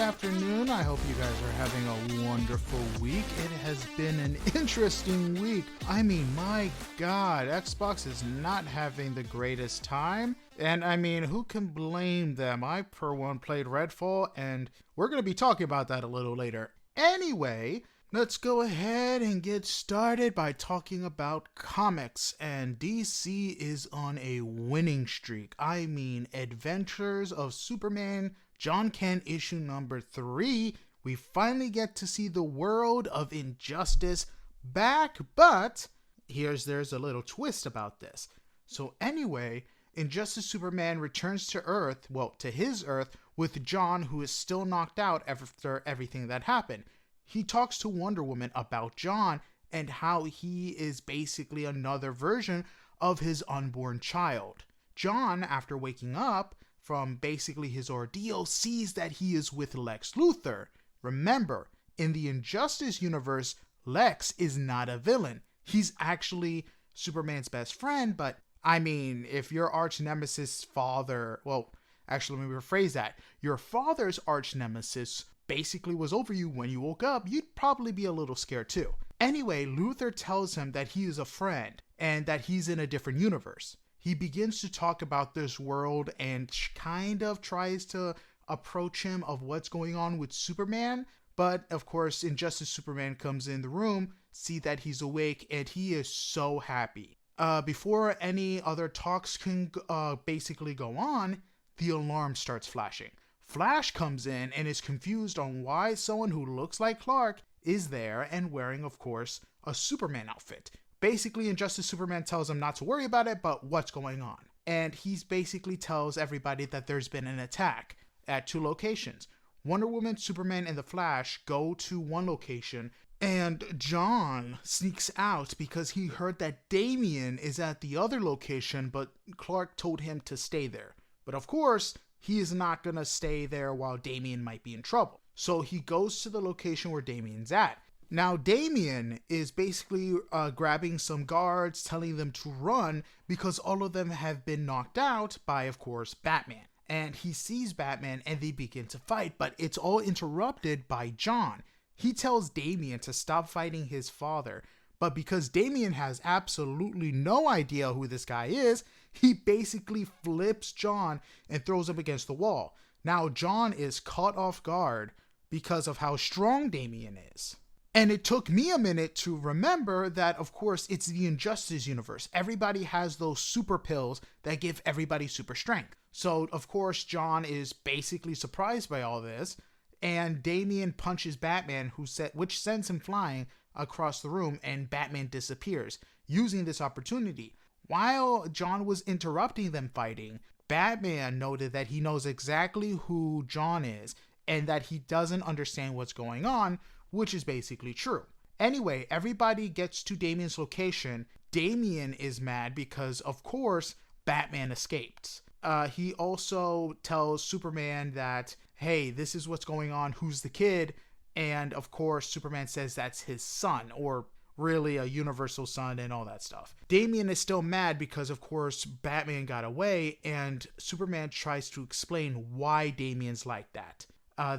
afternoon. I hope you guys are having a wonderful week. It has been an interesting week. I mean, my God, Xbox is not having the greatest time. And I mean, who can blame them? I, per one, played Redfall, and we're going to be talking about that a little later. Anyway, let's go ahead and get started by talking about comics. And DC is on a winning streak. I mean, Adventures of Superman, John Kent issue number 3. We finally get to see the world of Injustice back, but there's a little twist about this. So anyway, Injustice Superman returns to Earth, to his Earth, with John, who is still knocked out after everything that happened. He talks to Wonder Woman about John and how he is basically another version of his unborn child. John, after waking up from basically his ordeal, sees that he is with Lex Luthor. Remember, in the Injustice universe, Lex is not a villain. He's actually Superman's best friend, but I mean, if your arch nemesis father, actually, let me rephrase that. Your father's arch nemesis basically was over you when you woke up, you'd probably be a little scared too. Anyway, Luthor tells him that he is a friend and that he's in a different universe. He begins to talk about this world and kind of tries to approach him of what's going on with Superman. But of course, Injustice Superman comes in the room, see that he's awake, and he is so happy. Before any other talks can basically go on, the alarm starts flashing. Flash comes in and is confused on why someone who looks like Clark is there and wearing, of course, a Superman outfit. Basically, Injustice Superman tells him not to worry about it, but what's going on. And he basically tells everybody that there's been an attack at 2 locations. Wonder Woman, Superman, and the Flash go to one location, and John sneaks out because he heard that Damian is at the other location, but Clark told him to stay there. But of course, he is not going to stay there while Damian might be in trouble. So he goes to the location where Damian's at. Now, Damian is basically grabbing some guards, telling them to run because all of them have been knocked out by, of course, Batman. And he sees Batman and they begin to fight, but it's all interrupted by John. He tells Damian to stop fighting his father, but because Damian has absolutely no idea who this guy is, he basically flips John and throws him against the wall. Now, John is caught off guard because of how strong Damian is. And it took me a minute to remember that, of course, it's the Injustice universe. Everybody has those super pills that give everybody super strength. So, of course, John is basically surprised by all this, and Damian punches Batman, which sends him flying across the room, and Batman disappears, using this opportunity. While John was interrupting them fighting, Batman noted that he knows exactly who John is, and that he doesn't understand what's going on, which is basically true. Anyway, everybody gets to Damian's location. Damian is mad because, of course, Batman escaped. He also tells Superman that, hey, this is what's going on, who's the kid? And, of course, Superman says that's his son, or really a universal son and all that stuff. Damian is still mad because, of course, Batman got away, and Superman tries to explain why Damian's like that.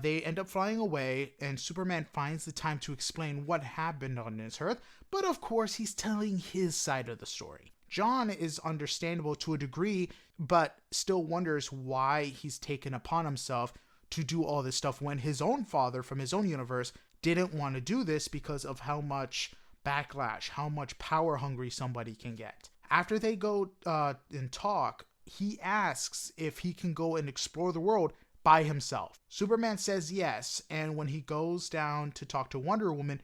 They end up flying away, and Superman finds the time to explain what happened on this Earth, but of course he's telling his side of the story. John is understandable to a degree, but still wonders why he's taken upon himself to do all this stuff when his own father from his own universe didn't want to do this because of how much backlash, how much power hungry somebody can get. After they go and talk, he asks if he can go and explore the world by himself. Superman says yes, and when he goes down to talk to Wonder Woman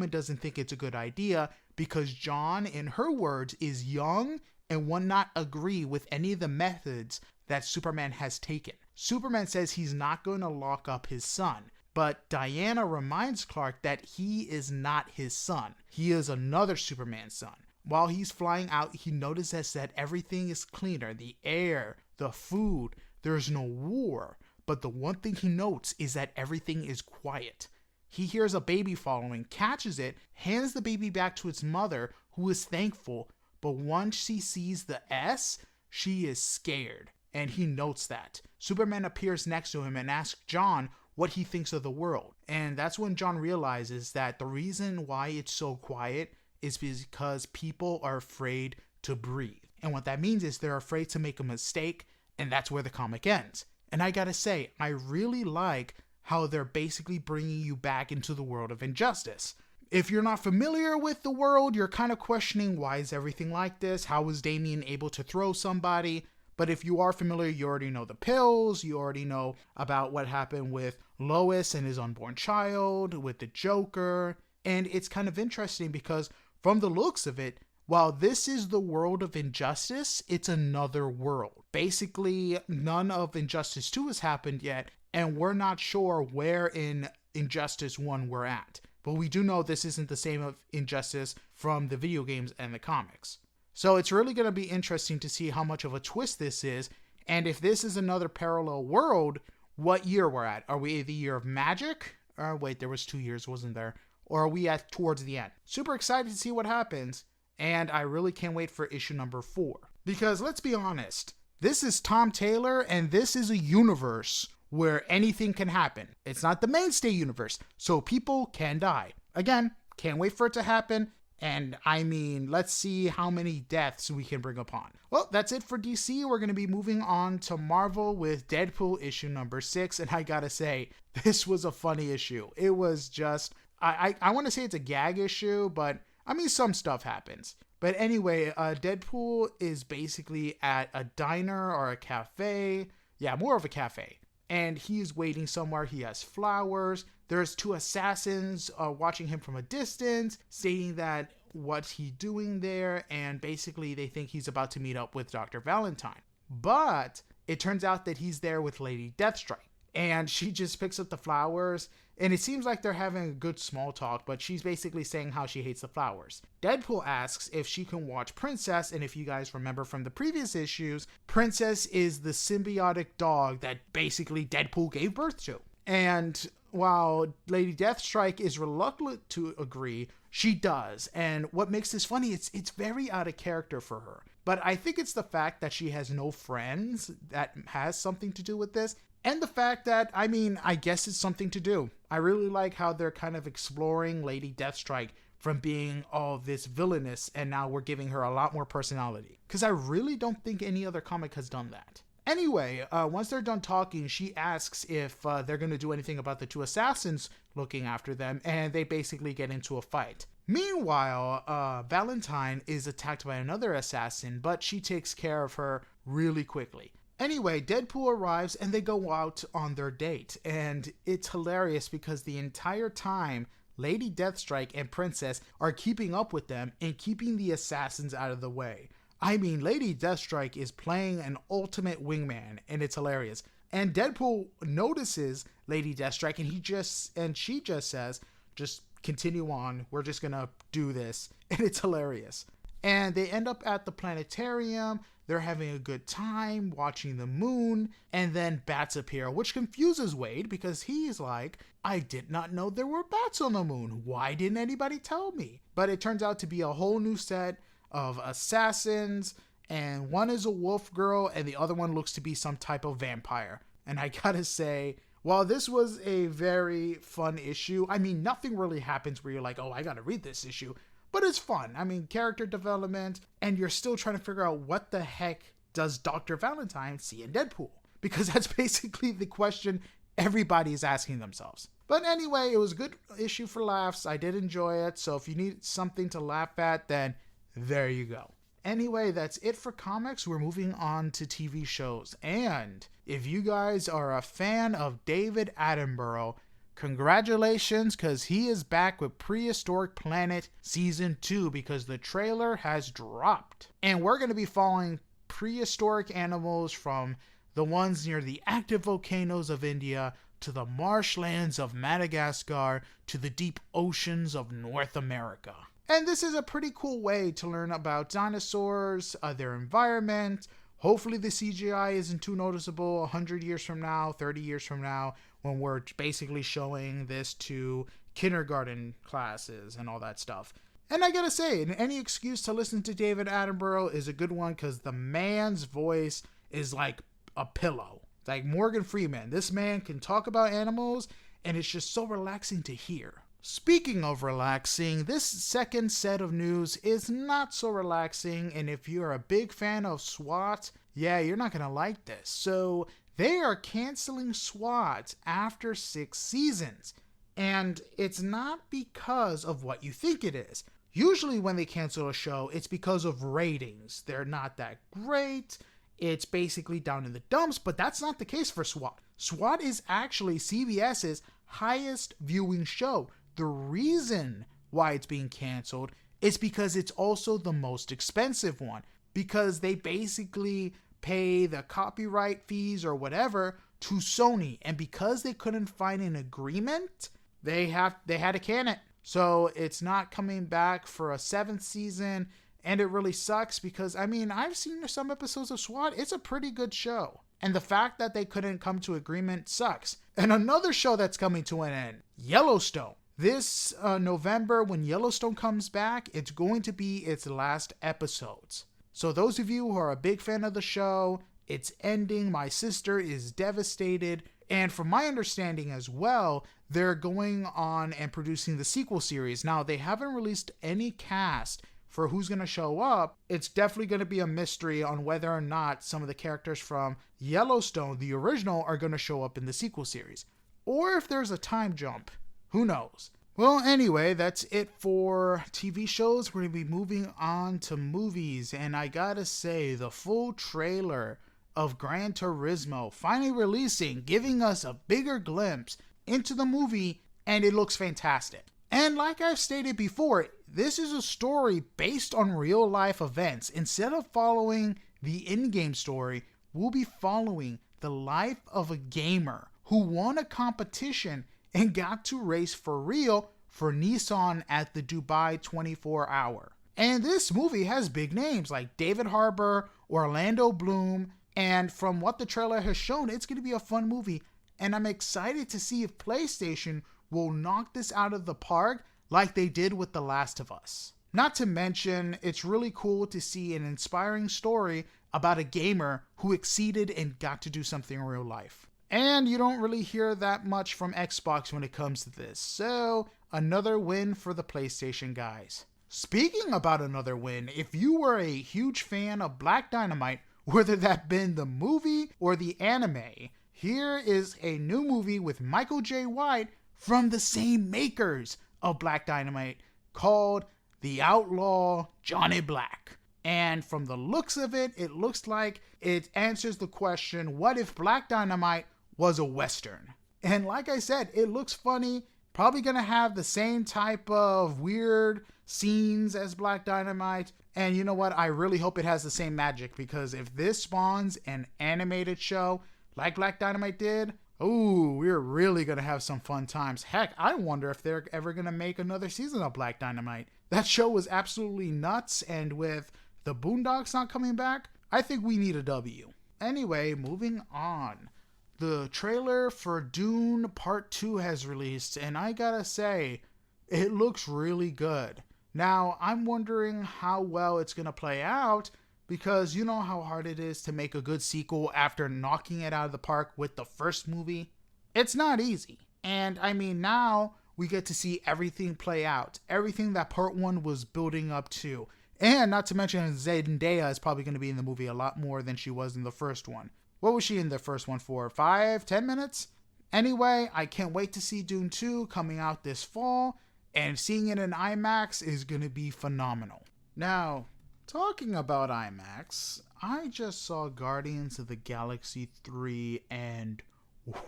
doesn't think it's a good idea because John, in her words, is young and will not agree with any of the methods that Superman has taken. Superman says he's not going to lock up his son, but Diana reminds Clark that he is not his son. He is another Superman son. While he's flying out, he notices that everything is cleaner. The air, the food, there's no war, but the one thing he notes is that everything is quiet. He hears a baby following, catches it, hands the baby back to its mother, who is thankful, but once she sees the S, she is scared, and he notes that. Superman appears next to him and asks John what he thinks of the world. And that's when John realizes that the reason why it's so quiet is because people are afraid to breathe. And what that means is they're afraid to make a mistake, and that's where the comic ends. And I gotta say, I really like how they're basically bringing you back into the world of Injustice. If you're not familiar with the world, you're kind of questioning, why is everything like this? How was Damian able to throw somebody? But if you are familiar, you already know the pills, you already know about what happened with Lois and his unborn child, with the Joker. And it's kind of interesting because from the looks of it, while this is the world of Injustice, it's another world. Basically, none of Injustice 2 has happened yet, and we're not sure where in Injustice 1 we're at. But we do know this isn't the same of Injustice from the video games and the comics. So it's really going to be interesting to see how much of a twist this is, and if this is another parallel world, what year we're at. Are we the year of magic? Wait, there was 2 years, wasn't there? Or are we at towards the end? Super excited to see what happens, and I really can't wait for issue number 4. Because let's be honest, this is Tom Taylor, and this is a universe where anything can happen. It's not the mainstay universe, so people can die. Again, can't wait for it to happen. And I mean, let's see how many deaths we can bring upon. Well, that's it for DC. We're going to be moving on to Marvel with Deadpool issue number 6. And I gotta say, this was a funny issue. It was just, I want to say it's a gag issue, but I mean, some stuff happens. But anyway, Deadpool is basically at a diner or a cafe. Yeah, more of a cafe. And he's waiting somewhere. He has flowers. There's 2 assassins watching him from a distance, stating that what's he doing there, and basically they think he's about to meet up with Dr. Valentine. But it turns out that he's there with Lady Deathstrike, and she just picks up the flowers, and it seems like they're having a good small talk, but she's basically saying how she hates the flowers. Deadpool asks if she can watch Princess, and if you guys remember from the previous issues, Princess is the symbiotic dog that basically Deadpool gave birth to. And while Lady Deathstrike is reluctant to agree, she does. And what makes this funny, it's very out of character for her. But I think it's the fact that she has no friends that has something to do with this. And the fact that, I mean, I guess it's something to do. I really like how they're kind of exploring Lady Deathstrike from being all this villainous, and now we're giving her a lot more personality. Because I really don't think any other comic has done that. Anyway, once they're done talking, she asks if they're going to do anything about the 2 assassins looking after them, and they basically get into a fight. Meanwhile, Valentine is attacked by another assassin, but she takes care of her really quickly. Anyway, Deadpool arrives and they go out on their date, and it's hilarious because the entire time, Lady Deathstrike and Princess are keeping up with them and keeping the assassins out of the way. I mean, Lady Deathstrike is playing an ultimate wingman, and it's hilarious. And Deadpool notices Lady Deathstrike, and she just says, just continue on, we're just gonna do this, and it's hilarious. And they end up at the planetarium, they're having a good time, watching the moon, and then bats appear, which confuses Wade, because he's like, I did not know there were bats on the moon, why didn't anybody tell me? But it turns out to be a whole new set of assassins, and one is a wolf girl and the other one looks to be some type of vampire. And I gotta say, while this was a very fun issue, I mean, nothing really happens where you're like, oh, I gotta read this issue, but it's fun. I mean, character development, and you're still trying to figure out what the heck does Dr. Valentine see in Deadpool? Because that's basically the question everybody is asking themselves. But anyway, it was a good issue for laughs. I did enjoy it, so if you need something to laugh at, then there you go. Anyway, that's it for comics. We're moving on to TV shows. And if you guys are a fan of David Attenborough, congratulations, because he is back with Prehistoric Planet Season 2 because the trailer has dropped. And we're going to be following prehistoric animals from the ones near the active volcanoes of India to the marshlands of Madagascar to the deep oceans of North America. And this is a pretty cool way to learn about dinosaurs, their environment. Hopefully the CGI isn't too noticeable 100 years from now, 30 years from now, when we're basically showing this to kindergarten classes and all that stuff. And I gotta say, any excuse to listen to David Attenborough is a good one because the man's voice is like a pillow. Like Morgan Freeman, this man can talk about animals, and it's just so relaxing to hear. Speaking of relaxing, this second set of news is not so relaxing, and if you're a big fan of SWAT, yeah, you're not gonna like this. So they are canceling SWAT after 6 seasons, and it's not because of what you think it is. Usually when they cancel a show, it's because of ratings. They're not that great. It's basically down in the dumps, but that's not the case for SWAT. SWAT is actually CBS's highest viewing show. The reason why it's being canceled is because it's also the most expensive one, because they basically pay the copyright fees or whatever to Sony, and because they couldn't find an agreement, they had to can it. So it's not coming back for a 7th season, and it really sucks because, I mean, I've seen some episodes of SWAT. It's a pretty good show. And the fact that they couldn't come to agreement sucks. And another show that's coming to an end, Yellowstone. This November, when Yellowstone comes back, it's going to be its last episodes. So those of you who are a big fan of the show, it's ending. My sister is devastated. And from my understanding as well, they're going on and producing the sequel series. Now, they haven't released any cast for who's going to show up. It's definitely going to be a mystery on whether or not some of the characters from Yellowstone, the original, are going to show up in the sequel series. Or if there's a time jump. Who knows? Well, anyway, that's it for TV shows. We're going to be moving on to movies. And I gotta say, the full trailer of Gran Turismo finally releasing, giving us a bigger glimpse into the movie, and it looks fantastic. And like I've stated before, this is a story based on real life events. Instead of following the in-game story, we'll be following the life of a gamer who won a competition and got to race for real for Nissan at the Dubai 24 Hour. And this movie has big names like David Harbour, Orlando Bloom, and from what the trailer has shown, it's going to be a fun movie. And I'm excited to see if PlayStation will knock this out of the park like they did with The Last of Us. Not to mention, it's really cool to see an inspiring story about a gamer who exceeded and got to do something in real life. And you don't really hear that much from Xbox when it comes to this. So, another win for the PlayStation guys. Speaking about another win, if you were a huge fan of Black Dynamite, whether that been the movie or the anime, here is a new movie with Michael J. White from the same makers of Black Dynamite called The Outlaw Johnny Black. And from the looks of it, it looks like it answers the question, what if Black Dynamite was a Western? And like I said, it looks funny, probably gonna have the same type of weird scenes as Black Dynamite. And you know what? I really hope it has the same magic, because if this spawns an animated show like Black Dynamite did, ooh, we're really gonna have some fun times. Heck, I wonder if they're ever gonna make another season of Black Dynamite. That show was absolutely nuts, and with the Boondocks not coming back, I think we need a W. Anyway, moving on. The trailer for Dune Part 2 has released, and I gotta say, it looks really good. Now, I'm wondering how well it's gonna play out, because you know how hard it is to make a good sequel after knocking it out of the park with the first movie? It's not easy. And I mean, now we get to see everything play out. Everything that Part 1 was building up to. And not to mention, Zendaya is probably going to be in the movie a lot more than she was in the first one. What was she in the first one for? 5-10 minutes? Anyway, I can't wait to see Dune 2 coming out this fall. And seeing it in IMAX is going to be phenomenal. Now, talking about IMAX, I just saw Guardians of the Galaxy 3 and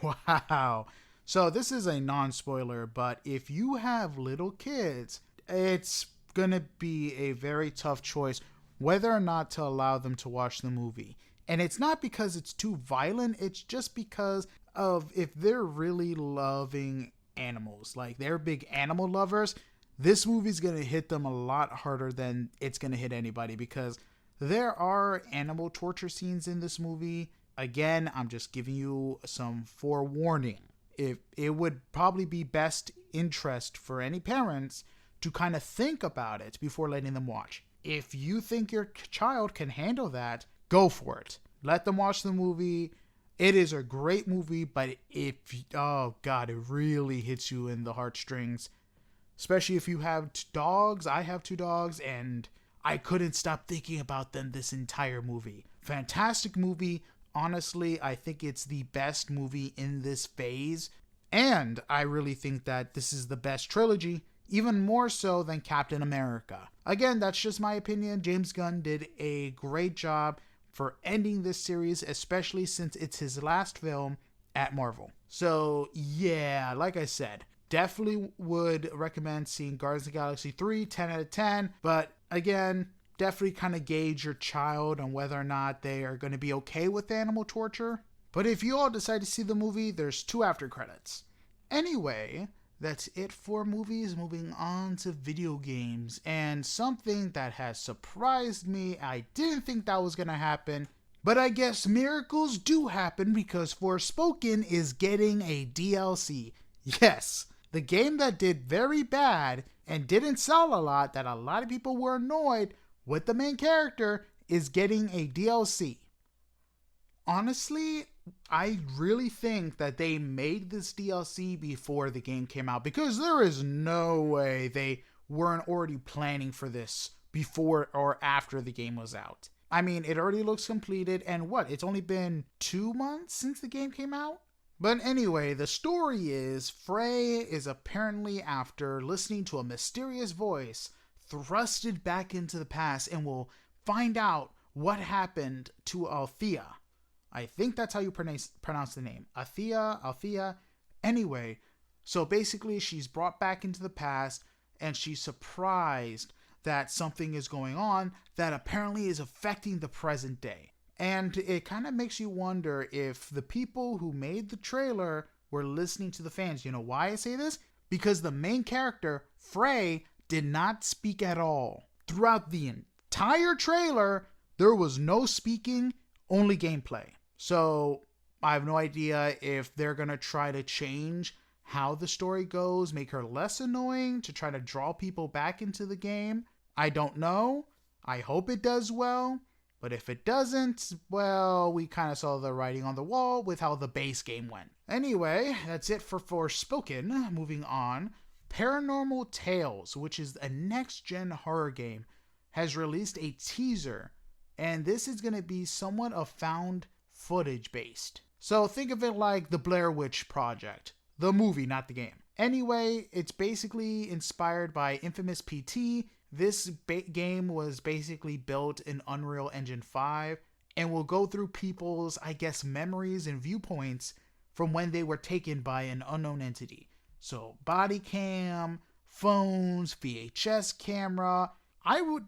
wow. So this is a non-spoiler, but if you have little kids, it's gonna be a very tough choice whether or not to allow them to watch the movie. And it's not because it's too violent, it's just because of if they're really loving animals, like they're big animal lovers, this movie's gonna hit them a lot harder than it's gonna hit anybody, because there are animal torture scenes in this movie. Again, I'm just giving you some forewarning. If it would probably be best interest for any parents to kind of think about it before letting them watch. If you think your child can handle that, go for it. Let them watch the movie. It is a great movie, but oh God, it really hits you in the heartstrings. Especially if you have dogs. I have 2 dogs, and I couldn't stop thinking about them this entire movie. Fantastic movie. Honestly, I think it's the best movie in this phase. And I really think that this is the best trilogy, even more so than Captain America. Again, that's just my opinion. James Gunn did a great job for ending this series, especially since it's his last film at Marvel. So yeah, like I said, definitely would recommend seeing Guardians of the Galaxy 3, 10 out of 10. But again, definitely kind of gauge your child on whether or not they are going to be okay with animal torture. But if you all decide to see the movie, there's 2 after credits. Anyway, that's it for movies. Moving on to video games. And something that has surprised me, I didn't think that was going to happen. But I guess miracles do happen because Forspoken is getting a DLC. Yes, the game that did very bad and didn't sell a lot, that a lot of people were annoyed with the main character, is getting a DLC. Honestly, I really think that they made this DLC before the game came out, because there is no way they weren't already planning for this before or after the game was out. I mean, it already looks completed, and it's only been 2 months since the game came out? But anyway, the story is Frey is apparently, after listening to a mysterious voice, thrusted back into the past and will find out what happened to Althea. I think that's how you pronounce the name. Althea. Anyway, so basically she's brought back into the past, and she's surprised that something is going on that apparently is affecting the present day. And it kind of makes you wonder if the people who made the trailer were listening to the fans. You know why I say this? Because the main character, Frey, did not speak at all. Throughout the entire trailer, there was no speaking, only gameplay. So I have no idea if they're going to try to change how the story goes, make her less annoying to try to draw people back into the game. I don't know. I hope it does well. But if it doesn't, well, we kind of saw the writing on the wall with how the base game went. Anyway, that's it for Forspoken. Moving on. Paranormal Tales, which is a next-gen horror game, has released a teaser. And this is going to be somewhat of found footage based. So think of it like the Blair Witch Project. The movie, not the game. Anyway, it's basically inspired by Infamous PT. This game was basically built in Unreal Engine 5 and will go through people's, I guess, memories and viewpoints from when they were taken by an unknown entity. So body cam, phones, VHS camera.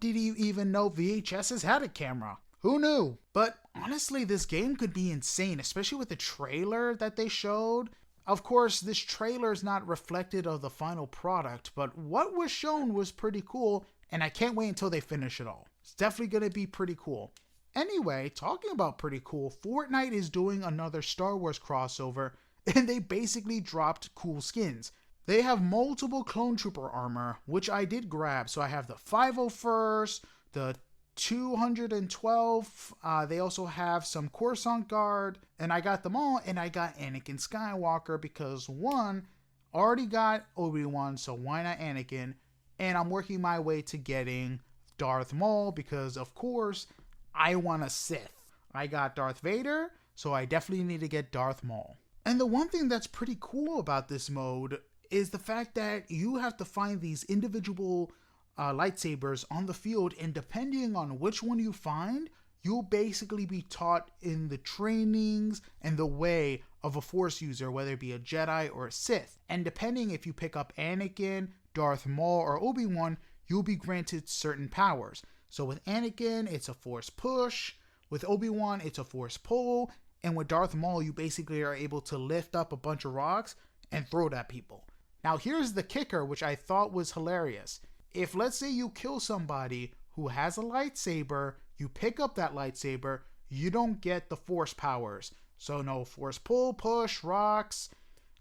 Didn't even know VHSs had a camera. Who knew? But honestly, this game could be insane, especially with the trailer that they showed. Of course, this trailer is not reflected of the final product, but what was shown was pretty cool, and I can't wait until they finish it all. It's definitely going to be pretty cool. Anyway, talking about pretty cool, Fortnite is doing another Star Wars crossover, and they basically dropped cool skins. They have multiple Clone Trooper armor, which I did grab. So I have the 501st, the 212, they also have some Coruscant Guard, and I got them all, and I got Anakin Skywalker because one, already got Obi-Wan, so why not Anakin? And I'm working my way to getting Darth Maul because, of course, I want a Sith. I got Darth Vader, so I definitely need to get Darth Maul. And the one thing that's pretty cool about this mode is the fact that you have to find these individual lightsabers on the field, and depending on which one you find, you'll basically be taught in the trainings and the way of a Force user, whether it be a Jedi or a Sith. And depending if you pick up Anakin, Darth Maul, or Obi-Wan, you'll be granted certain powers. So with Anakin, it's a Force push. With Obi-Wan, it's a Force pull. And with Darth Maul, you basically are able to lift up a bunch of rocks and throw it at people. Now here's the kicker, which I thought was hilarious. If, let's say, you kill somebody who has a lightsaber, you pick up that lightsaber, you don't get the Force powers. So no Force pull, push, rocks,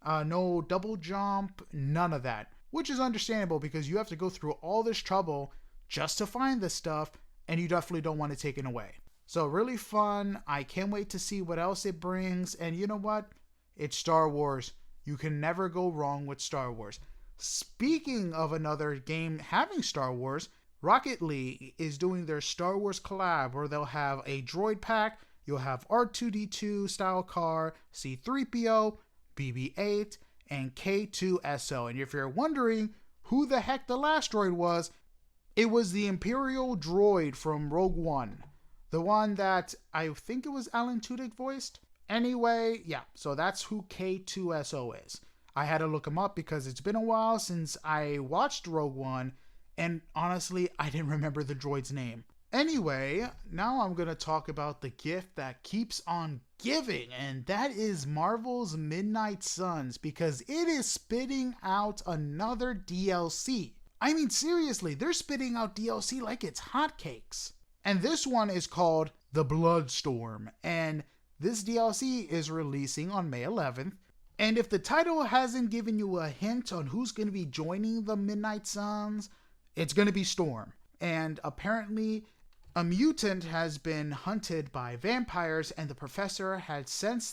no double jump, none of that. Which is understandable because you have to go through all this trouble just to find this stuff, and you definitely don't want it taken away. So really fun. I can't wait to see what else it brings. And you know what? It's Star Wars. You can never go wrong with Star Wars. Speaking of another game having Star Wars, Rocket League is doing their Star Wars collab where they'll have a droid pack. You'll have R2D2 style car, C3PO, BB-8, and K2SO. And if you're wondering who the heck the last droid was, it was the Imperial droid from Rogue One. The one that I think it was Alan Tudyk voiced. Anyway, yeah, so that's who K2SO is. I had to look him up because it's been a while since I watched Rogue One, and honestly, I didn't remember the droid's name. Anyway, now I'm going to talk about the gift that keeps on giving, and that is Marvel's Midnight Suns, because it is spitting out another DLC. I mean, seriously, they're spitting out DLC like it's hotcakes. And this one is called The Bloodstorm, and this DLC is releasing on May 11th. And if the title hasn't given you a hint on who's going to be joining the Midnight Suns, it's going to be Storm. And apparently, a mutant has been hunted by vampires, and the professor had sent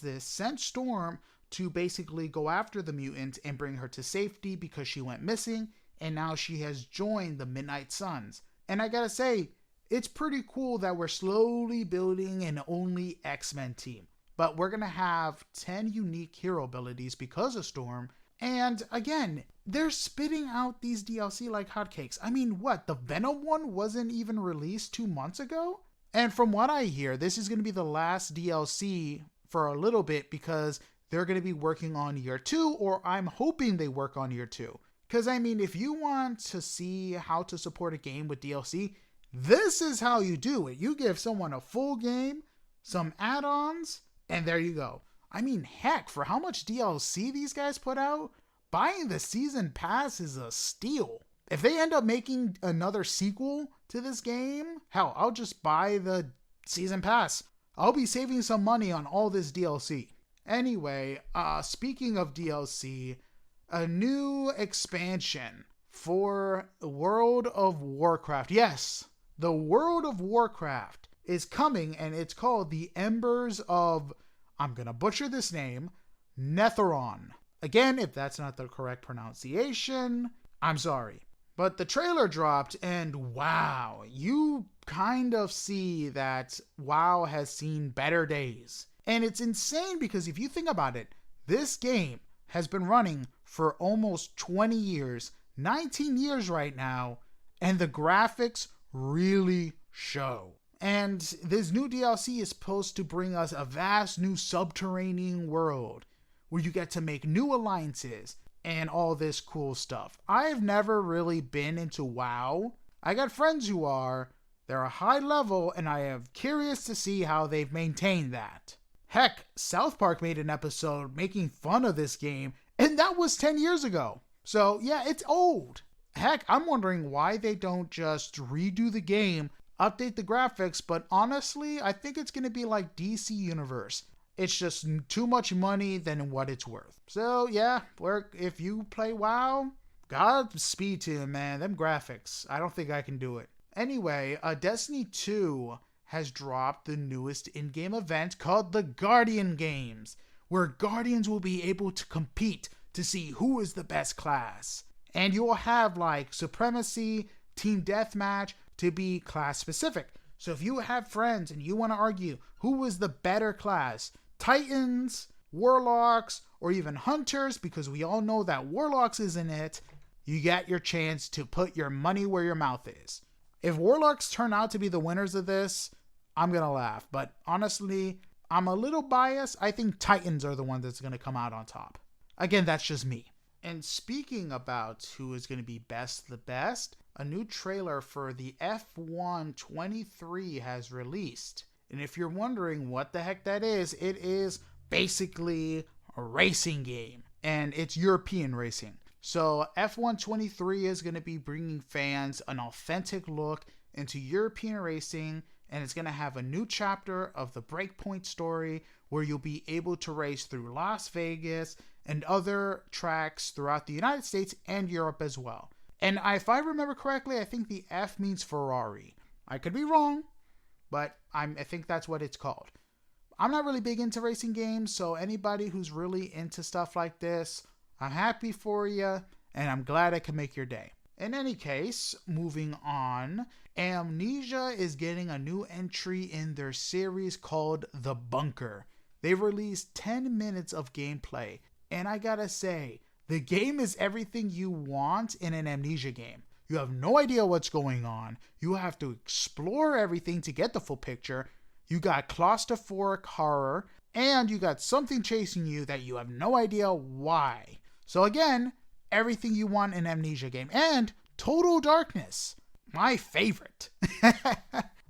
Storm to basically go after the mutant and bring her to safety because she went missing, and now she has joined the Midnight Suns. And I gotta say, it's pretty cool that we're slowly building an only X-Men team. But we're gonna have 10 unique hero abilities because of Storm. And again, they're spitting out these DLC like hotcakes. I mean, what? The Venom one wasn't even released 2 months ago? And from what I hear, this is gonna be the last DLC for a little bit because they're gonna be working on year 2, or I'm hoping they work on year 2. Because I mean, if you want to see how to support a game with DLC, this is how you do it. You give someone a full game, some add-ons, and there you go. I mean, heck, for how much DLC these guys put out, buying the season pass is a steal. If they end up making another sequel to this game, hell, I'll just buy the season pass. I'll be saving some money on all this DLC. Anyway, speaking of DLC, a new expansion for World of Warcraft. Yes, the World of Warcraft is coming, and it's called the Embers of, I'm gonna butcher this name, Netheron. Again, if that's not the correct pronunciation, I'm sorry. But the trailer dropped, and wow, you kind of see that WoW has seen better days. And it's insane because if you think about it, this game has been running for almost 20 years, 19 years right now, and the graphics really show. And this new DLC is supposed to bring us a vast new subterranean world where you get to make new alliances and all this cool stuff. I've never really been into WoW. I got friends who are. They're a high level, and I am curious to see how they've maintained that. Heck, South Park made an episode making fun of this game, and that was 10 years ago. So yeah, it's old. Heck, I'm wondering why they don't just redo the game, update the graphics, but honestly, I think it's going to be like DC Universe. It's just too much money than what it's worth. So yeah, if you play WoW, Godspeed to you, man. Them graphics, I don't think I can do it. Anyway, Destiny 2 has dropped the newest in-game event called the Guardian Games, where Guardians will be able to compete to see who is the best class. And you will have like Supremacy, Team Deathmatch to be class specific. So if you have friends and you want to argue who is the better class, Titans, Warlocks, or even Hunters, because we all know that Warlocks is in it, you get your chance to put your money where your mouth is. If Warlocks turn out to be the winners of this, I'm going to laugh. But honestly, I'm a little biased. I think Titans are the one that's going to come out on top. Again, that's just me. And speaking about who is going to be the best, a new trailer for the F1 23 has released. And if you're wondering what the heck that is, it is basically a racing game. And it's European racing. So F1 23 is going to be bringing fans an authentic look into European racing. And it's going to have a new chapter of the Breakpoint story where you'll be able to race through Las Vegas and other tracks throughout the United States and Europe as well. And if I remember correctly, I think the F means Ferrari. I could be wrong, but I think that's what it's called. I'm not really big into racing games, so anybody who's really into stuff like this, I'm happy for you, and I'm glad I can make your day. In any case, moving on, Amnesia is getting a new entry in their series called The Bunker. They've released 10 minutes of gameplay, and I gotta say, the game is everything you want in an Amnesia game. You have no idea what's going on. You have to explore everything to get the full picture. You got claustrophobic horror, and you got something chasing you that you have no idea why. So again, everything you want in an Amnesia game. And total darkness. My favorite.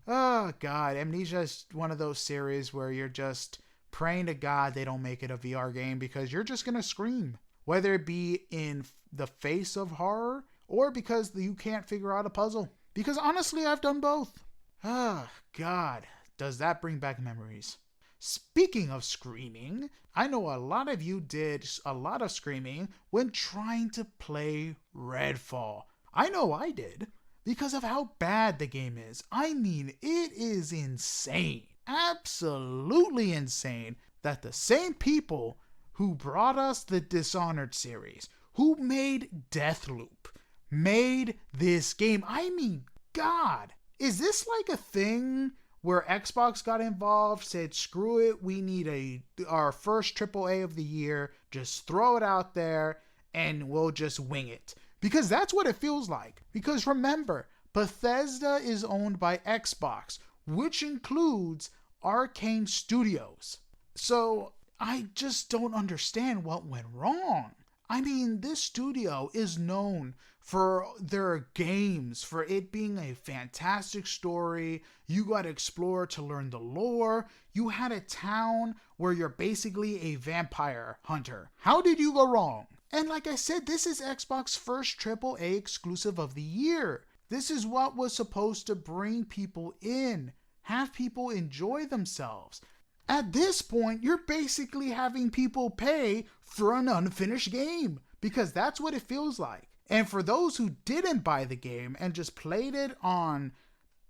Oh God, Amnesia is one of those series where you're just praying to God they don't make it a VR game, because you're just going to scream. Whether it be in the face of horror or because you can't figure out a puzzle. Because honestly, I've done both. Oh God, does that bring back memories. Speaking of screaming, I know a lot of you did a lot of screaming when trying to play Redfall. I know I did, because of how bad the game is. I mean, it is insane. Absolutely insane that the same people who brought us the Dishonored series, who made Deathloop, made this game. I mean, God, is this like a thing where Xbox got involved, said, screw it, we need our first AAA of the year, just throw it out there, and we'll just wing it? Because that's what it feels like. Because remember, Bethesda is owned by Xbox, which includes Arkane Studios. So I just don't understand what went wrong. I mean, this studio is known for their games, for it being a fantastic story. You got to explore to learn the lore. You had a town where you're basically a vampire hunter. How did you go wrong? And like I said, this is Xbox's first AAA exclusive of the year. This is what was supposed to bring people in, have people enjoy themselves. At this point, you're basically having people pay for an unfinished game, because that's what it feels like. And for those who didn't buy the game and just played it on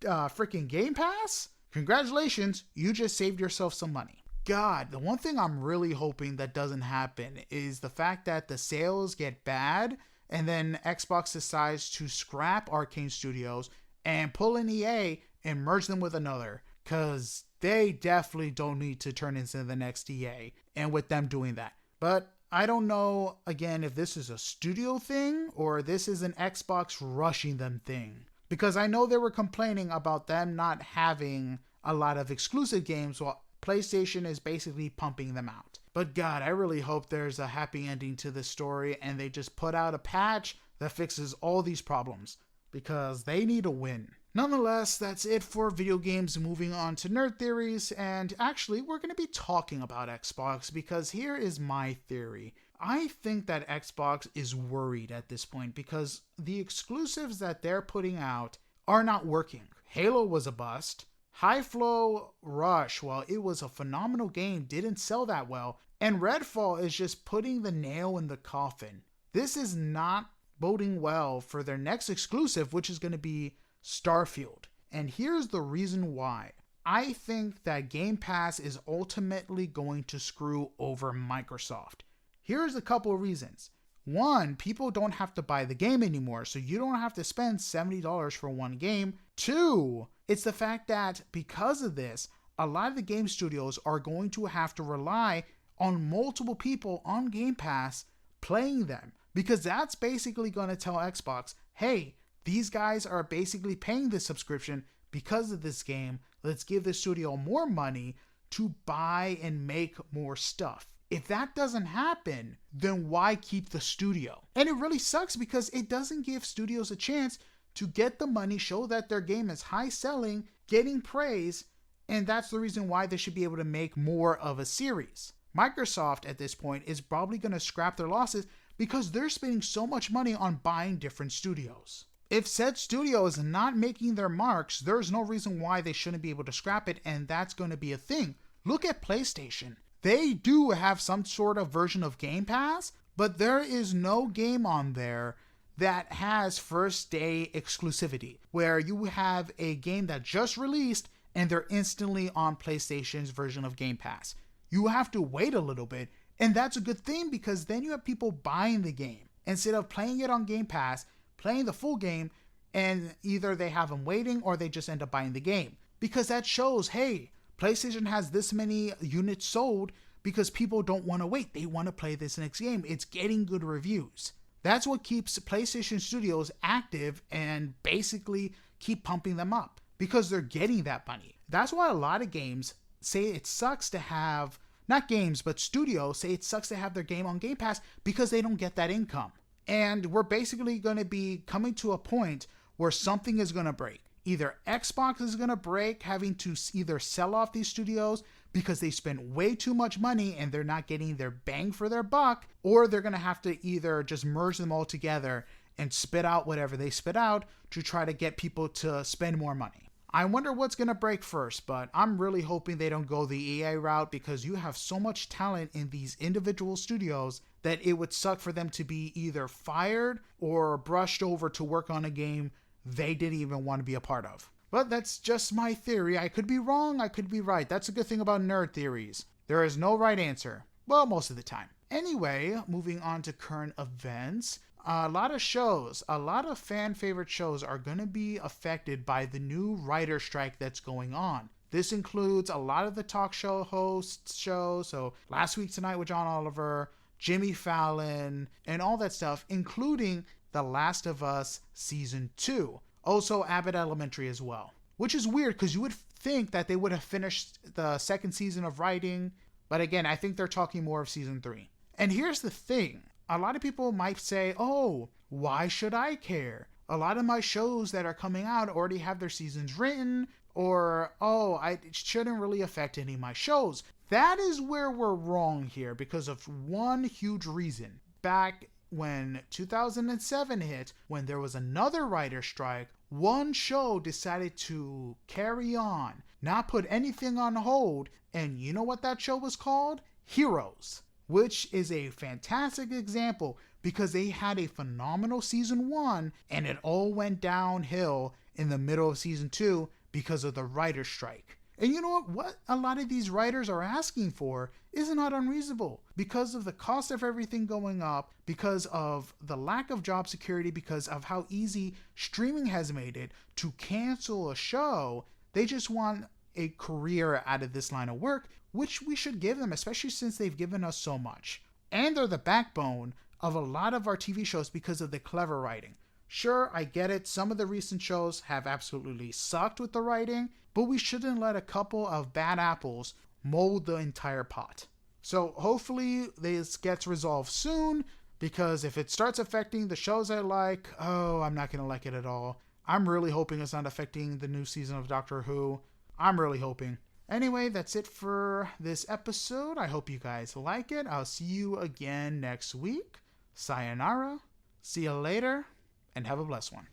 freaking Game Pass, congratulations, you just saved yourself some money. God, the one thing I'm really hoping that doesn't happen is the fact that the sales get bad and then Xbox decides to scrap Arkane Studios and pull in EA and merge them with another, because they definitely don't need to turn into the next EA, and with them doing that. But I don't know, again, if this is a studio thing or this is an Xbox rushing them thing. Because I know they were complaining about them not having a lot of exclusive games while PlayStation is basically pumping them out. But God, I really hope there's a happy ending to this story and they just put out a patch that fixes all these problems, because they need a win. Nonetheless, that's it for video games. Moving on to nerd theories, and actually we're going to be talking about Xbox, because here is my theory. I think that Xbox is worried at this point because the exclusives that they're putting out are not working. Halo was a bust. High Flow Rush, while it was a phenomenal game, didn't sell that well. And Redfall is just putting the nail in the coffin. This is not boding well for their next exclusive, which is going to be Starfield. And here's the reason why. I think that Game Pass is ultimately going to screw over Microsoft. Here's a couple of reasons. One, people don't have to buy the game anymore, so you don't have to spend $70 for one game. Two, it's the fact that because of this, a lot of the game studios are going to have to rely on multiple people on Game Pass playing them, because that's basically going to tell Xbox, hey, these guys are basically paying this subscription because of this game. Let's give the studio more money to buy and make more stuff. If that doesn't happen, then why keep the studio? And it really sucks because it doesn't give studios a chance to get the money, show that their game is high selling, getting praise, and that's the reason why they should be able to make more of a series. Microsoft at this point is probably going to scrap their losses because they're spending so much money on buying different studios. If said studio is not making their marks, there's no reason why they shouldn't be able to scrap it, and that's going to be a thing. Look at PlayStation. They do have some sort of version of Game Pass, but there is no game on there that has first day exclusivity, where you have a game that just released and they're instantly on PlayStation's version of Game Pass. You have to wait a little bit, and that's a good thing because then you have people buying the game instead of playing it on Game Pass, playing the full game, and either they have them waiting or they just end up buying the game. Because that shows, hey, PlayStation has this many units sold because people don't want to wait. They want to play this next game. It's getting good reviews. That's what keeps PlayStation Studios active and basically keep pumping them up because they're getting that money. That's why a lot of games say it sucks to have, not games, but studios say it sucks to have their game on Game Pass because they don't get that income. And we're basically going to be coming to a point where something is going to break. Either Xbox is going to break, having to either sell off these studios because they spent way too much money and they're not getting their bang for their buck, or they're going to have to either just merge them all together and spit out whatever they spit out to try to get people to spend more money. I wonder what's going to break first, but I'm really hoping they don't go the EA route because you have so much talent in these individual studios that it would suck for them to be either fired or brushed over to work on a game they didn't even want to be a part of. But that's just my theory. I could be wrong, I could be right. That's a good thing about nerd theories. There is no right answer. Well, most of the time. Anyway, moving on to current events. A lot of shows, a lot of fan favorite shows are going to be affected by the new writer strike that's going on. This includes a lot of the talk show hosts shows. So Last Week Tonight with John Oliver, Jimmy Fallon, and all that stuff, including The Last of Us Season 2. Also Abbott Elementary as well. Which is weird because you would think that they would have finished the second season of writing. But again, I think they're talking more of Season 3. And here's the thing. A lot of people might say, oh, why should I care? A lot of my shows that are coming out already have their seasons written. Or, oh, it shouldn't really affect any of my shows. That is where we're wrong here because of one huge reason. Back when 2007 hit, when there was another writer strike, one show decided to carry on, not put anything on hold, and you know what that show was called? Heroes, which is a fantastic example because they had a phenomenal season 1 and it all went downhill in the middle of season 2 because of the writer strike. And you know what a lot of these writers are asking for is not unreasonable because of the cost of everything going up, because of the lack of job security, because of how easy streaming has made it to cancel a show. They just want a career out of this line of work, which we should give them, especially since they've given us so much. And they're the backbone of a lot of our TV shows because of the clever writing. Sure, I get it. Some of the recent shows have absolutely sucked with the writing, but we shouldn't let a couple of bad apples mold the entire pot. So hopefully this gets resolved soon, because if it starts affecting the shows I like, oh, I'm not going to like it at all. I'm really hoping it's not affecting the new season of Doctor Who. I'm really hoping. Anyway, that's it for this episode. I hope you guys like it. I'll see you again next week. Sayonara. See you later. And have a blessed one.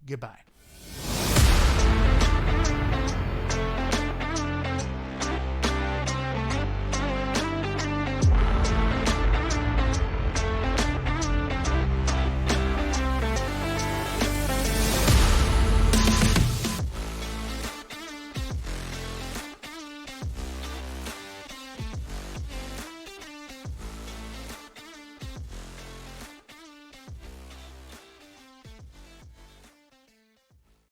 Goodbye.